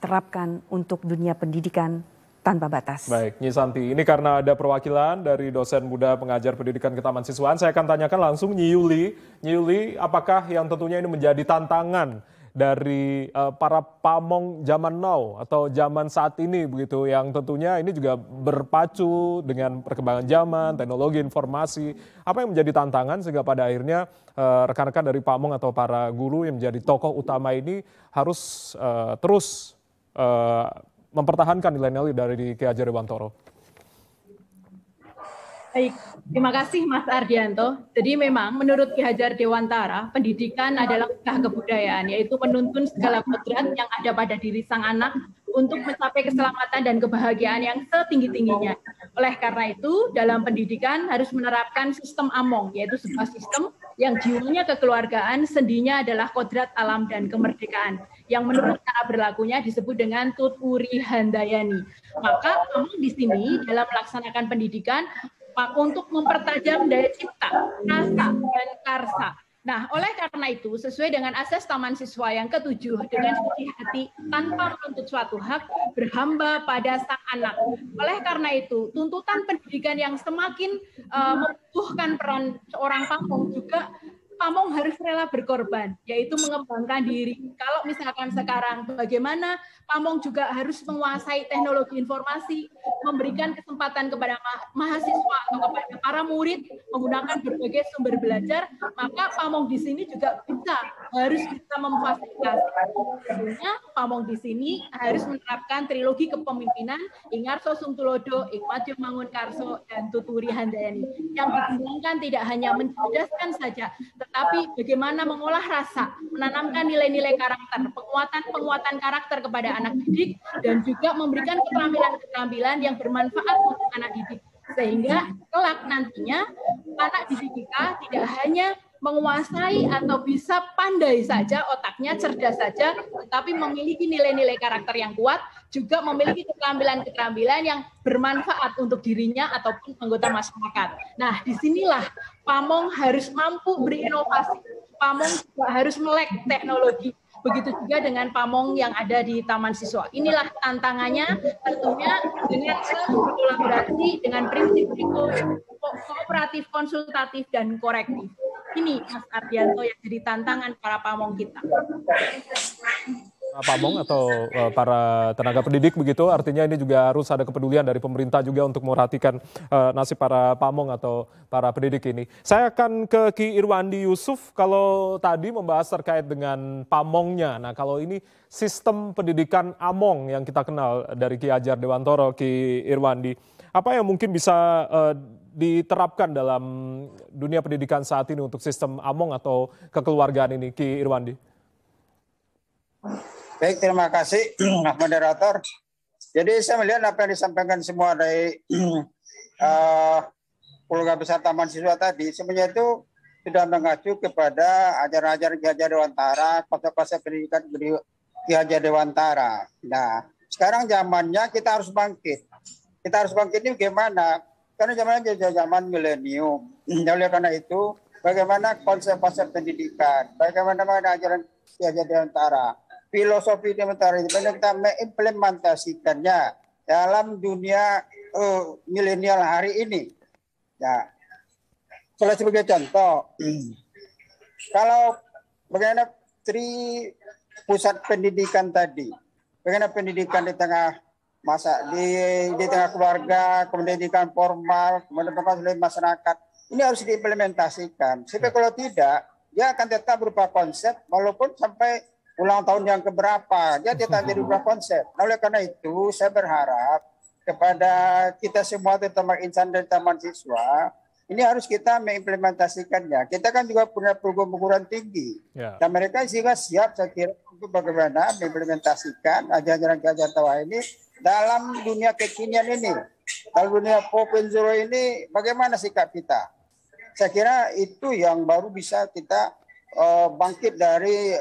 terapkan untuk dunia pendidikan tanpa batas. Baik, Nyi Santi, ini karena ada perwakilan dari dosen muda pengajar pendidikan Ketamansiaswaan, saya akan tanyakan langsung Nyi Yuli. Nyi Yuli, apakah yang tentunya ini menjadi tantangan dari para pamong zaman now atau zaman saat ini begitu, yang tentunya ini juga berpacu dengan perkembangan zaman, teknologi informasi. Apa yang menjadi tantangan sehingga pada akhirnya rekan-rekan dari pamong atau para guru yang menjadi tokoh utama ini harus terus mempertahankan nilai-nilai dari Ki Hajar Dewantoro? Baik, terima kasih Mas Ardianto. Jadi memang menurut Ki Hajar Dewantara, pendidikan adalah usaha kebudayaan, yaitu menuntun segala kodrat yang ada pada diri sang anak untuk mencapai keselamatan dan kebahagiaan yang setinggi-tingginya. Oleh karena itu, dalam pendidikan harus menerapkan sistem AMONG, yaitu sebuah sistem yang jiwanya kekeluargaan, sendinya adalah kodrat alam dan kemerdekaan, yang menurut cara berlakunya disebut dengan Tuturi Handayani. Maka AMONG di sini dalam melaksanakan pendidikan untuk mempertajam daya cipta, rasa, dan karsa. Nah, oleh karena itu, sesuai dengan asas Taman Siswa yang ke-7, dengan suci hati, tanpa menuntut suatu hak, berhamba pada sang anak. Oleh karena itu, tuntutan pendidikan yang semakin membutuhkan peran seorang pamong juga pamong harus rela berkorban, yaitu mengembangkan diri. Kalau misalkan sekarang bagaimana pamong juga harus menguasai teknologi informasi, memberikan kesempatan kepada mahasiswa atau kepada para murid menggunakan berbagai sumber belajar, maka pamong di sini juga harus bisa memfasilitasi. Tentunya pamong di sini harus menerapkan trilogi kepemimpinan Ingarso Sungtulodo, Ikmadjo Mangunkarso, dan Tuturi Handayani, yang dikembangkan tidak hanya mencerdaskan saja, tetapi bagaimana mengolah rasa, menanamkan nilai-nilai karakter, penguatan karakter kepada anak didik, dan juga memberikan keterampilan-keterampilan yang bermanfaat untuk anak didik. Sehingga kelak nantinya anak didik kita tidak hanya menguasai atau bisa pandai saja, otaknya cerdas saja, tetapi memiliki nilai-nilai karakter yang kuat, juga memiliki keterampilan-keterampilan yang bermanfaat untuk dirinya ataupun anggota masyarakat. Nah, disinilah pamong harus mampu berinovasi, pamong juga harus melek teknologi. Begitu juga dengan pamong yang ada di Taman Siswa. Inilah tantangannya, tentunya dengan kolaborasi dengan prinsip kooperatif, konsultatif, dan korektif. Ini Mas Ardianto yang jadi tantangan para pamong kita. Pamong atau para tenaga pendidik begitu, artinya ini juga harus ada kepedulian dari pemerintah juga untuk memperhatikan nasib para pamong atau para pendidik ini. Saya akan ke Ki Irwandi Yusuf, kalau tadi membahas terkait dengan pamongnya. Nah, kalau ini sistem pendidikan AMONG yang kita kenal dari Ki Hajar Dewantara, Ki Irwandi, apa yang mungkin bisa diterapkan dalam dunia pendidikan saat ini untuk sistem AMONG atau kekeluargaan ini, Ki Irwandi? Baik, terima kasih Mas Moderator. Jadi saya melihat apa yang disampaikan semua dari Keluarga Besar Taman Siswa tadi, sebenarnya itu sudah mengacu kepada ajaran-ajaran Ki Hajar Dewantara, konsep-konsep pendidikan Ki Hajar Dewantara. Nah, sekarang zamannya kita harus bangkit. Kita harus bangkit ini bagaimana? Karena zamannya zaman milenium. Oleh karena itu, bagaimana konsep-konsep pendidikan, bagaimana ajaran Ki Hajar Dewantara, filosofi Dewantara ini kita mengimplementasikannya dalam dunia milenial hari ini. Ya, sebagai contoh, kalau bagaimana pusat pendidikan tadi, bagaimana pendidikan di tengah di tengah keluarga, pendidikan formal, kemudian masyarakat, ini harus diimplementasikan. Sebab kalau tidak, dia akan tetap berupa konsep, walaupun sampai ulang tahun yang keberapa, dia tetap jadi berupa konsep. Oleh karena itu, saya berharap kepada kita semua, terutama insan dari Taman Siswa, ini harus kita mengimplementasikannya. Kita kan juga punya perguruan tinggi, dan mereka juga siap, saya kira, untuk bagaimana mengimplementasikan ajaran Ki Hajar Dewantara ini dalam dunia kekinian ini, dalam dunia 4.0 ini, bagaimana sikap kita? Saya kira itu yang baru bisa kita bangkit dari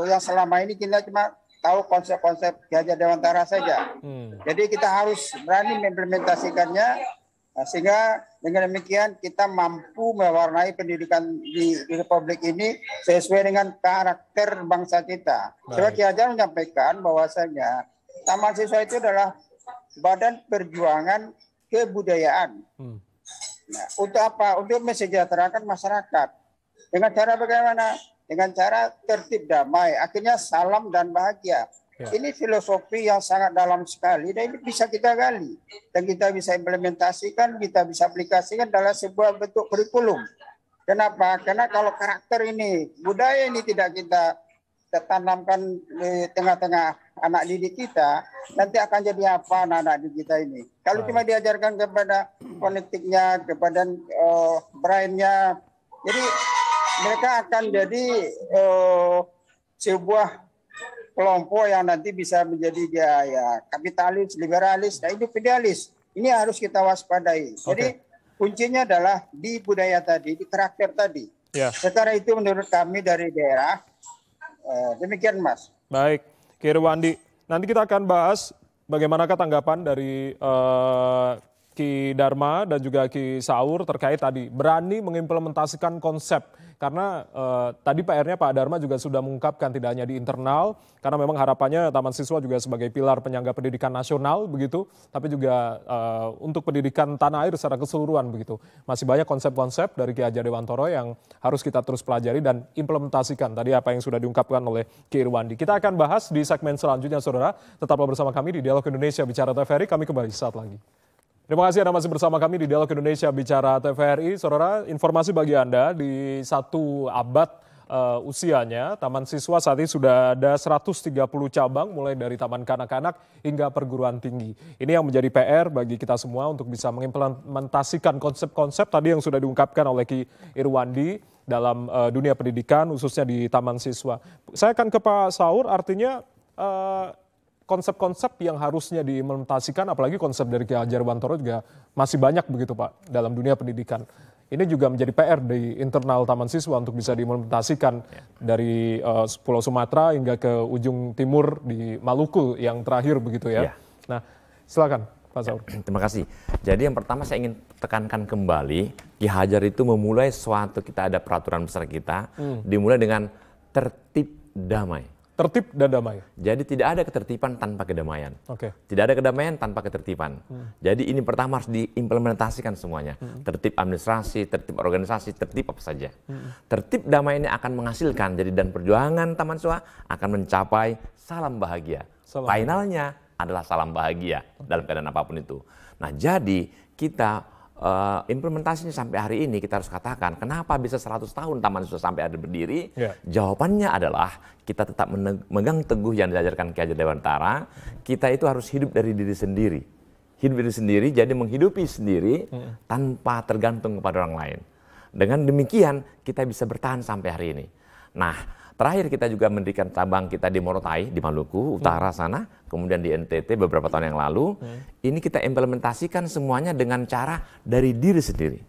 yang selama ini kita cuma tahu konsep-konsep Ki Hajar Dewantara saja. Jadi kita harus berani mengimplementasikannya, sehingga dengan demikian kita mampu mewarnai pendidikan di Republik ini sesuai dengan karakter bangsa kita. Sebab Ki Hajar menyampaikan bahwasanya Taman Siswa itu adalah badan perjuangan kebudayaan. Nah, untuk apa? Untuk mensejahterakan masyarakat. Dengan cara bagaimana? Dengan cara tertib damai. Akhirnya salam dan bahagia. Ini filosofi yang sangat dalam sekali dan ini bisa kita gali. Dan kita bisa implementasikan, kita bisa aplikasikan dalam sebuah bentuk kurikulum. Kenapa? Karena kalau karakter ini, budaya ini tidak kita kita tanamkan di tengah-tengah anak didik kita, nanti akan jadi apa anak-anak didik kita ini? Kalau cuma diajarkan kepada fonetiknya, kepada brainnya, jadi mereka akan jadi sebuah kelompok yang nanti bisa menjadi ya kapitalis, liberalis, dan individualis. Ini harus kita waspadai. Jadi kuncinya adalah di budaya tadi, di karakter tadi. Ya. Secara itu menurut kami dari daerah, demikian Mas. Baik, Ki Irwandi. Nanti kita akan bahas bagaimanakah tanggapan dari Ki Dharma dan juga Ki Saur terkait tadi berani mengimplementasikan konsep. Karena tadi PR-nya Pak Dharma juga sudah mengungkapkan tidak hanya di internal, karena memang harapannya Taman Siswa juga sebagai pilar penyangga pendidikan nasional begitu, tapi juga untuk pendidikan tanah air secara keseluruhan begitu. Masih banyak konsep-konsep dari Ki Hajar Dewantara yang harus kita terus pelajari dan implementasikan. Tadi apa yang sudah diungkapkan oleh Ki Irwandi. Kita akan bahas di segmen selanjutnya, saudara. Tetaplah bersama kami di Dialog Indonesia Bicara TVRI. Kami kembali saat lagi. Terima kasih Anda masih bersama kami di Dialog Indonesia Bicara TVRI. Saudara, informasi bagi Anda di 1 abad usianya, Taman Siswa saat ini sudah ada 130 cabang mulai dari taman kanak-kanak hingga perguruan tinggi. Ini yang menjadi PR bagi kita semua untuk bisa mengimplementasikan konsep-konsep tadi yang sudah diungkapkan oleh Ki Irwandi dalam dunia pendidikan khususnya di Taman Siswa. Saya akan ke Pak Saur, artinya konsep-konsep yang harusnya diimplementasikan, apalagi konsep dari Ki Hajar Dewantara juga masih banyak begitu Pak dalam dunia pendidikan. Ini juga menjadi PR di internal Taman Siswa untuk bisa diimplementasikan dari Pulau Sumatera hingga ke ujung timur di Maluku yang terakhir begitu ya. Nah, silakan Pak Saur. Terima kasih. Jadi yang pertama saya ingin tekankan kembali, Ki Hajar itu memulai suatu, kita ada peraturan besar kita, dimulai dengan tertib damai. Tertib dan damai. Jadi tidak ada ketertiban tanpa kedamaian. Tidak ada kedamaian tanpa ketertiban. Jadi ini pertama harus diimplementasikan semuanya. Tertib administrasi, tertib organisasi, tertib apa saja. Tertib damai ini akan menghasilkan, jadi dan perjuangan Taman Siswa akan mencapai salam bahagia. Finalnya adalah salam bahagia dalam keadaan apapun itu. Nah jadi kita implementasinya sampai hari ini kita harus katakan kenapa bisa 100 tahun Taman Siswa sampai ada berdiri. Jawabannya adalah kita tetap memegang teguh yang diajarkan Ki Hajar Dewantara. Kita itu harus hidup dari diri sendiri. Hidup diri sendiri, jadi menghidupi sendiri tanpa tergantung kepada orang lain. Dengan demikian kita bisa bertahan sampai hari ini. Nah, terakhir kita juga mendirikan cabang kita di Morotai, di Maluku Utara sana, kemudian di NTT beberapa tahun yang lalu. Ini kita implementasikan semuanya dengan cara dari diri sendiri.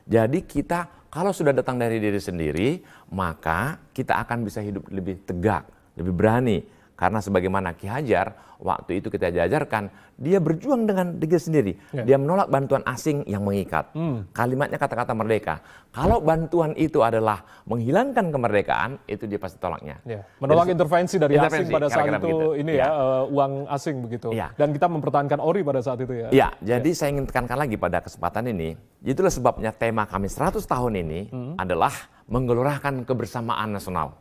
Jadi kita kalau sudah datang dari diri sendiri, maka kita akan bisa hidup lebih tegak, lebih berani. Karena sebagaimana Ki Hajar, waktu itu kita diajarkan, dia berjuang dengan diri sendiri. Dia menolak bantuan asing yang mengikat. Kalimatnya kata-kata merdeka. Kalau bantuan itu adalah menghilangkan kemerdekaan, itu dia pasti tolaknya. Menolak intervensi dari asing pada saat itu, ini uang asing begitu. Dan kita mempertahankan ORI pada saat itu ya. Iya, jadi saya ingin tekankan lagi pada kesempatan ini, itulah sebabnya tema kami 100 tahun ini adalah menggelorakan kebersamaan nasional.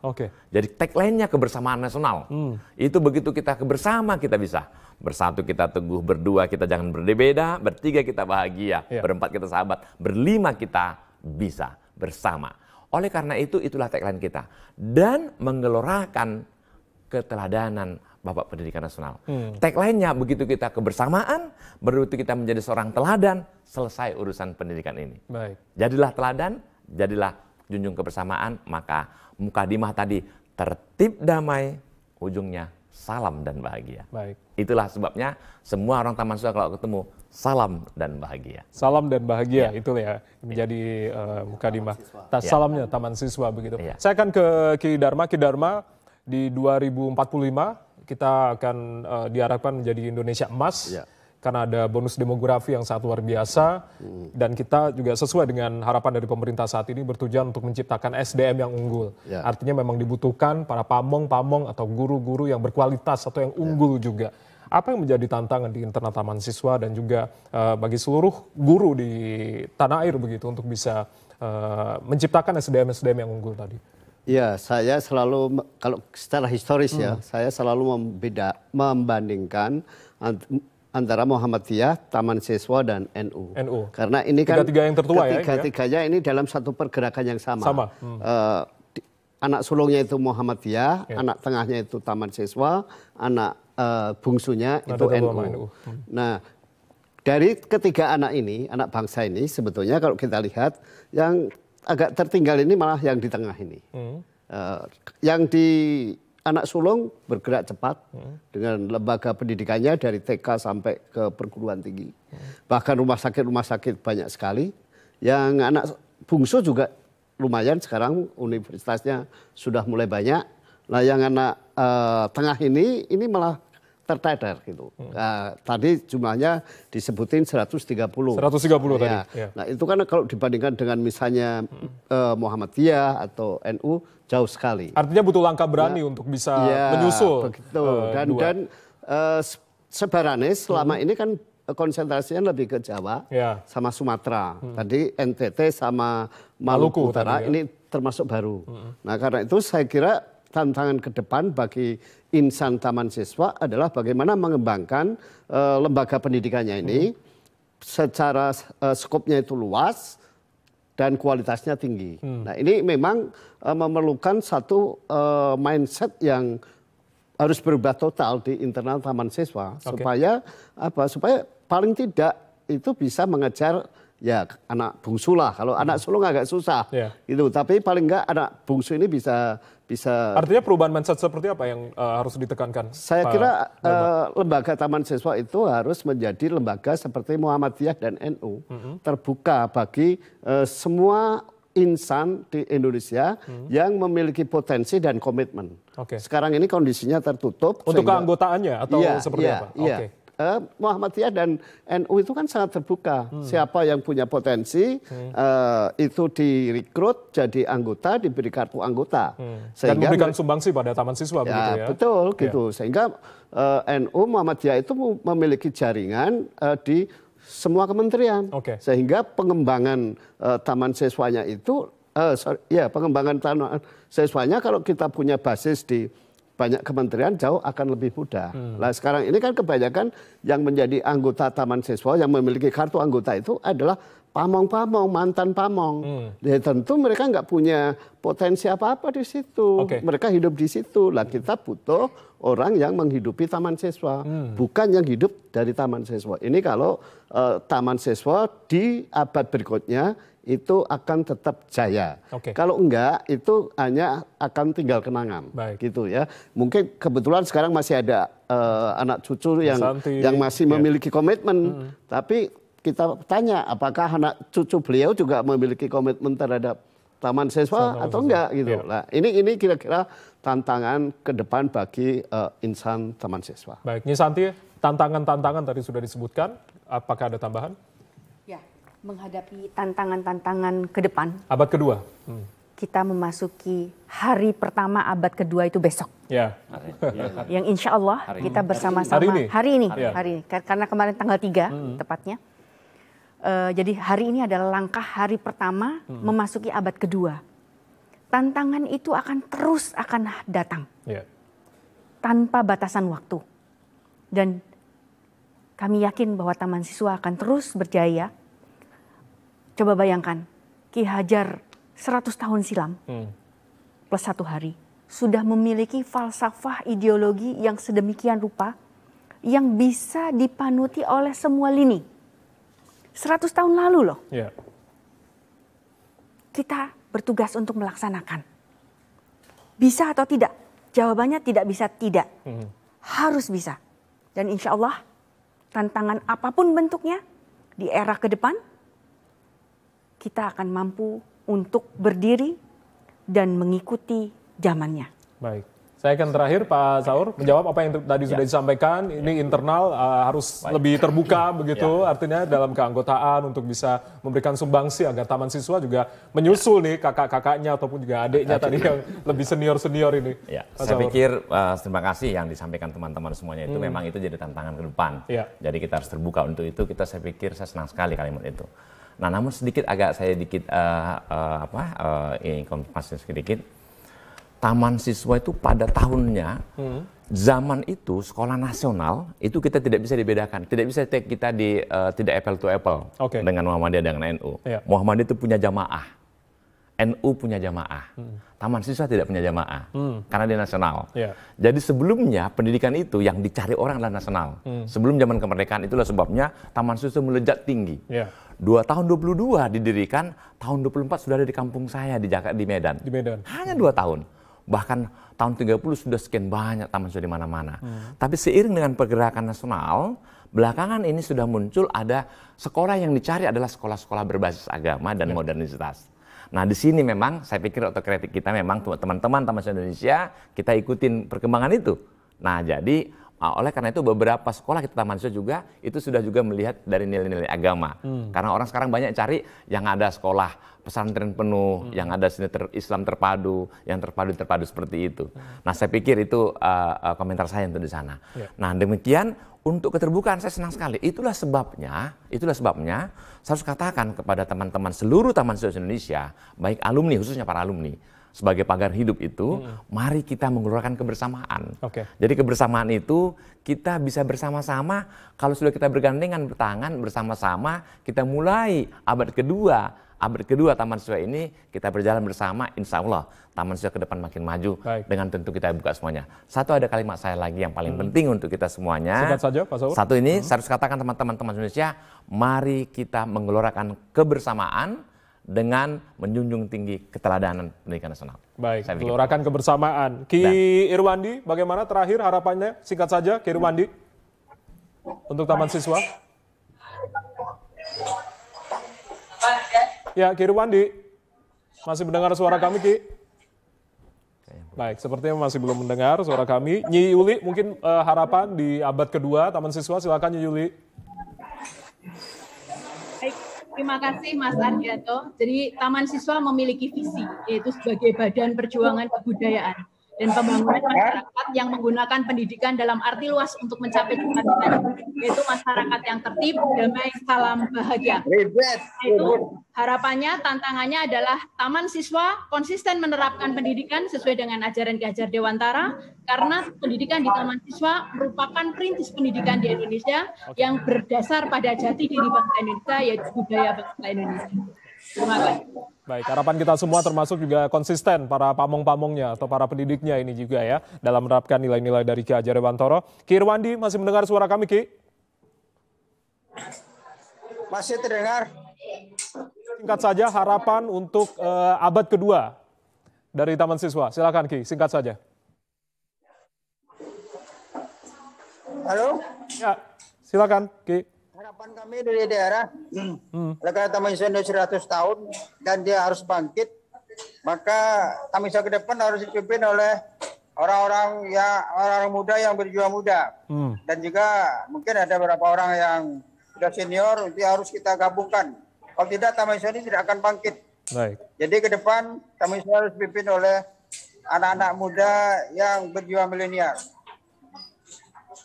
Jadi tagline-nya kebersamaan nasional. Itu begitu kita bersama kita bisa. Bersatu kita teguh, berdua kita jangan berbeda, bertiga kita bahagia, berempat kita sahabat, berlima kita bisa bersama. Oleh karena itu, itulah tagline kita. Dan menggelorakan keteladanan Bapak Pendidikan Nasional. Tagline-nya begitu kita kebersamaan, begitu kita menjadi seorang teladan, selesai urusan pendidikan ini. Jadilah teladan, jadilah junjung kebersamaan, maka mukadimah tadi tertib damai, ujungnya salam dan bahagia. Itulah sebabnya semua orang Taman Siswa kalau ketemu salam dan bahagia. Salam dan bahagia itu ya menjadi mukadimah. Salamnya Taman Siswa begitu. Saya akan ke Ki Dharma. Ki Dharma, di 2045 kita akan diharapkan menjadi Indonesia emas. Karena ada bonus demografi yang sangat luar biasa, dan kita juga sesuai dengan harapan dari pemerintah saat ini bertujuan untuk menciptakan SDM yang unggul. Artinya memang dibutuhkan para pamong-pamong atau guru-guru yang berkualitas atau yang unggul juga. Apa yang menjadi tantangan di internal Taman Siswa dan juga bagi seluruh guru di tanah air begitu untuk bisa menciptakan SDM-SDM yang unggul tadi? Ya, saya selalu, kalau secara historis ya, saya selalu membandingkan antara Muhammadiyah, Taman Siswa, dan NU. Karena ini kan tiga-tiga yang tertua ketiga-tiganya ini dalam satu pergerakan yang sama. anak sulungnya itu Muhammadiyah, anak tengahnya itu Taman Siswa, anak bungsunya itu NU. Nah, dari ketiga anak ini, anak bangsa ini sebetulnya kalau kita lihat yang agak tertinggal ini malah yang di tengah ini. Yang di anak sulung bergerak cepat dengan lembaga pendidikannya dari TK sampai ke perguruan tinggi. Bahkan rumah sakit banyak sekali. Yang anak bungsu juga lumayan sekarang universitasnya sudah mulai banyak. Nah yang anak tengah ini malah terteter gitu. Tadi jumlahnya disebutin 130. 130 tadi. Ya. Nah itu kan kalau dibandingkan dengan misalnya Muhammadiyah atau NU jauh sekali. Artinya butuh langkah berani untuk bisa menyusul. Begitu. Dan sebarannya selama ini kan konsentrasinya lebih ke Jawa sama Sumatera. Tadi NTT sama Maluku Utara ini termasuk baru. Nah karena itu saya kira tantangan ke depan bagi insan Taman Siswa adalah bagaimana mengembangkan lembaga pendidikannya ini secara skopnya itu luas dan kualitasnya tinggi. Nah ini memang memerlukan satu mindset yang harus berubah total di internal Taman Siswa supaya paling tidak itu bisa mengejar ya anak bungsu lah. Kalau anak sulung agak susah gitu. Tapi paling enggak anak bungsu ini bisa. Artinya perubahan mindset seperti apa yang harus ditekankan? Saya kira lembaga Taman Siswa itu harus menjadi lembaga seperti Muhammadiyah dan NU terbuka bagi semua insan di Indonesia yang memiliki potensi dan komitmen. Sekarang ini kondisinya tertutup. Untuk keanggotaannya atau seperti apa? Iya. Muhammadiyah dan NU itu kan sangat terbuka. Siapa yang punya potensi itu direkrut jadi anggota, diberi kartu anggota. Dan memberikan sumbangsi pada Taman Siswa begitu ya? Betul gitu. Sehingga NU Muhammadiyah itu memiliki jaringan di semua kementerian. Sehingga pengembangan Taman Siswanya itu pengembangan Taman Siswanya kalau kita punya basis di banyak kementerian jauh akan lebih mudah. Nah sekarang ini kan kebanyakan yang menjadi anggota Taman Siswa yang memiliki kartu anggota itu adalah pamong-pamong, mantan pamong. Ya tentu mereka nggak punya potensi apa-apa di situ. Mereka hidup di situ. Lah kita butuh orang yang menghidupi Taman Siswa, bukan yang hidup dari Taman Siswa. Ini kalau Taman Siswa di abad berikutnya itu akan tetap jaya. Kalau enggak, itu hanya akan tinggal kenangan, gitu ya. Mungkin kebetulan sekarang masih ada anak cucu yang masih memiliki komitmen, tapi kita tanya apakah anak cucu beliau juga memiliki komitmen terhadap Taman Siswa atau enggak gitu. Nah, ini kira-kira tantangan ke depan bagi insan Taman Siswa. Baik, Nyisanti, tantangan-tantangan tadi sudah disebutkan, apakah ada tambahan? Menghadapi tantangan-tantangan ke depan. Abad kedua. Kita memasuki hari pertama abad kedua itu besok. Yang insya Allah kita bersama-sama hari ini. Karena kemarin tanggal 3 tepatnya. Jadi hari ini adalah langkah hari pertama memasuki abad kedua. Tantangan itu akan terus datang. Tanpa batasan waktu. Dan kami yakin bahwa Taman Siswa akan terus berjaya. Coba bayangkan, Ki Hajar 100 tahun silam plus 1 hari sudah memiliki falsafah ideologi yang sedemikian rupa yang bisa dipanuti oleh semua lini. 100 tahun lalu loh. Kita bertugas untuk melaksanakan. Bisa atau tidak? Jawabannya tidak bisa tidak. Harus bisa. Dan insya Allah tantangan apapun bentuknya di era ke depan kita akan mampu untuk berdiri dan mengikuti zamannya. Baik, saya akan terakhir Pak Saur menjawab apa yang tadi sudah disampaikan. Ini internal harus lebih terbuka begitu, artinya dalam keanggotaan untuk bisa memberikan sumbangsi agar Taman Siswa juga menyusul nih kakak-kakaknya ataupun juga adiknya tadi yang lebih senior-senior ini. Saya pikir terima kasih yang disampaikan teman-teman semuanya itu memang itu jadi tantangan ke depan. Jadi kita harus terbuka untuk itu. Saya pikir saya senang sekali kalimat itu. Nah, namun saya konfirmasi sedikit. Taman Siswa itu pada tahunnya, zaman itu sekolah nasional itu kita tidak bisa dibedakan, tidak bisa kita tidak apple to apple dengan Muhammadiyah dengan NU. Muhammadiyah itu punya jamaah, NU punya jamaah, Taman Siswa tidak punya jamaah, karena dia nasional. Yeah. Jadi sebelumnya pendidikan itu yang dicari orang adalah nasional. Sebelum zaman kemerdekaan itulah sebabnya Taman Siswa melejat tinggi. Yeah. 2 tahun 22 didirikan, tahun 24 sudah ada di kampung saya di Jakarta, di Medan. Di Medan. Hanya 2 tahun. Bahkan tahun 30 sudah sekian banyak taman siswa di mana-mana. Tapi seiring dengan pergerakan nasional, belakangan ini sudah muncul ada sekolah yang dicari adalah sekolah-sekolah berbasis agama dan modernitas. Nah di sini memang saya pikir otokritik kita memang teman-teman Taman Siswa Indonesia kita ikutin perkembangan itu. Nah jadi oleh karena itu beberapa sekolah kita Taman Siswa juga itu sudah juga melihat dari nilai-nilai agama. Karena orang sekarang banyak cari yang ada sekolah pesantren penuh, yang ada Islam terpadu, yang terpadu seperti itu. Nah saya pikir itu komentar saya untuk di sana. Nah demikian untuk keterbukaan saya senang sekali. Itulah sebabnya saya harus katakan kepada teman-teman seluruh Taman Siswa Indonesia, baik alumni khususnya para alumni, sebagai pagar hidup itu, mari kita mengeluarkan kebersamaan. Jadi kebersamaan itu kita bisa bersama-sama, kalau sudah kita bergandengan bertangan bersama-sama, kita mulai abad kedua Taman Siswa ini kita berjalan bersama, insya Allah Taman Siswa ke depan makin maju. Dengan tentu kita buka semuanya. Satu ada kalimat saya lagi yang paling penting untuk kita semuanya. Singkat saja, Pak Saur. Satu ini saya harus katakan teman-teman Taman Indonesia, mari kita menggelorakan kebersamaan dengan menjunjung tinggi keteladanan pendidikan nasional. Baik, menggelorakan kebersamaan. Ki Irwandi, bagaimana terakhir harapannya? Singkat saja, Ki Irwandi, untuk Taman Siswa. Ya, Ki Irwandi, masih mendengar suara kami, Ki? Baik, sepertinya masih belum mendengar suara kami. Nyi Yuli, mungkin harapan di abad kedua Taman Siswa, silakan Nyi Yuli. Baik, terima kasih Mas Ardianto. Jadi Taman Siswa memiliki visi, yaitu sebagai badan perjuangan kebudayaan dan pembangunan masyarakat yang menggunakan pendidikan dalam arti luas untuk mencapai cita-cita, yaitu masyarakat yang tertib, damai, salam bahagia. Itu harapannya, tantangannya adalah Taman Siswa konsisten menerapkan pendidikan sesuai dengan ajaran Ki Hajar Dewantara, karena pendidikan di Taman Siswa merupakan perintis pendidikan di Indonesia yang berdasar pada jati diri bangsa Indonesia, yaitu budaya bangsa Indonesia. Terima kasih. Baik, harapan kita semua termasuk juga konsisten para pamong-pamongnya atau para pendidiknya ini juga ya dalam menerapkan nilai-nilai dari Ki Hajar Dewantara. Ki Irwandi, masih mendengar suara kami, Ki? Masih terdengar. Singkat saja harapan untuk abad kedua dari Taman Siswa. Silakan Ki, singkat saja. Halo? Ya, silakan Ki. Harapan kami dari daerah, karena Taman Siswa 100 tahun dan dia harus bangkit, maka Taman Siswa ke depan harus dipimpin oleh orang-orang muda yang berjuang muda. Dan juga mungkin ada beberapa orang yang sudah senior, itu harus kita gabungkan. Kalau tidak, Taman Siswa ini tidak akan bangkit. Baik. Jadi ke depan Taman Siswa harus dipimpin oleh anak-anak muda yang berjuang milenial.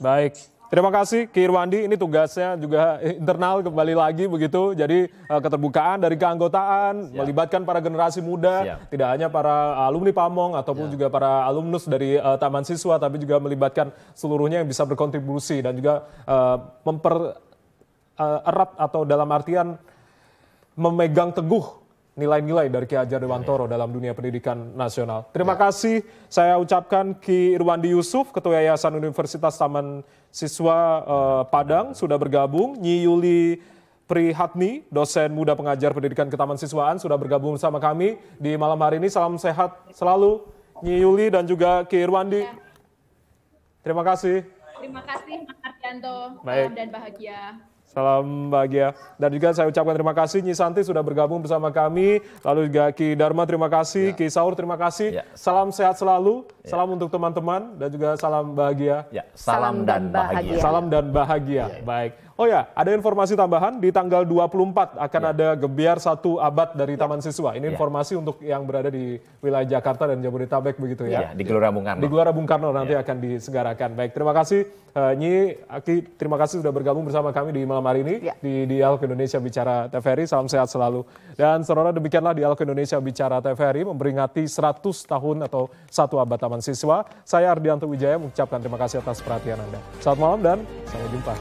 Baik. Terima kasih Ki Irwandi, ini tugasnya juga internal kembali lagi begitu, jadi keterbukaan dari keanggotaan, melibatkan para generasi muda, tidak hanya para alumni Pamong ataupun juga para alumnus dari Taman Siswa, tapi juga melibatkan seluruhnya yang bisa berkontribusi dan juga mempererat atau dalam artian memegang teguh nilai-nilai dari Ki Hajar Dewantara dalam dunia pendidikan nasional. Terima kasih saya ucapkan Ki Irwandi Yusuf, Ketua Yayasan Universitas Taman Siswa Padang sudah bergabung, Nyi Yuli Prihatni, dosen muda pengajar pendidikan ketaman-siswaan sudah bergabung bersama kami di malam hari ini. Salam sehat selalu Nyi Yuli dan juga Ki Irwandi. Terima kasih. Terima kasih Mas Ardianto. Baik. Salam dan bahagia. Salam bahagia. Dan juga saya ucapkan terima kasih Nyi Santi sudah bergabung bersama kami. Lalu juga Ki Dharma terima kasih, Ki Saur terima kasih. Salam sehat selalu, salam untuk teman-teman dan juga salam bahagia. Salam dan bahagia. Salam dan bahagia. Baik. Oh ya, ada informasi tambahan di tanggal 24 akan ada gebiar 1 abad dari Taman Siswa. Ini informasi untuk yang berada di wilayah Jakarta dan Jabodetabek begitu ya. Di Gelora Bung Karno. Di Gelora Bung Karno nanti akan disegarakan. Baik, terima kasih Nyi, Aki, terima kasih sudah bergabung bersama kami di malam hari ini di Dialog Indonesia Bicara TVRI. Salam sehat selalu. Dan saudara, demikianlah Dialog Indonesia Bicara TVRI memperingati 100 tahun atau 1 abad Taman Siswa. Saya Ardianto Wijaya mengucapkan terima kasih atas perhatian Anda. Selamat malam dan sampai jumpa.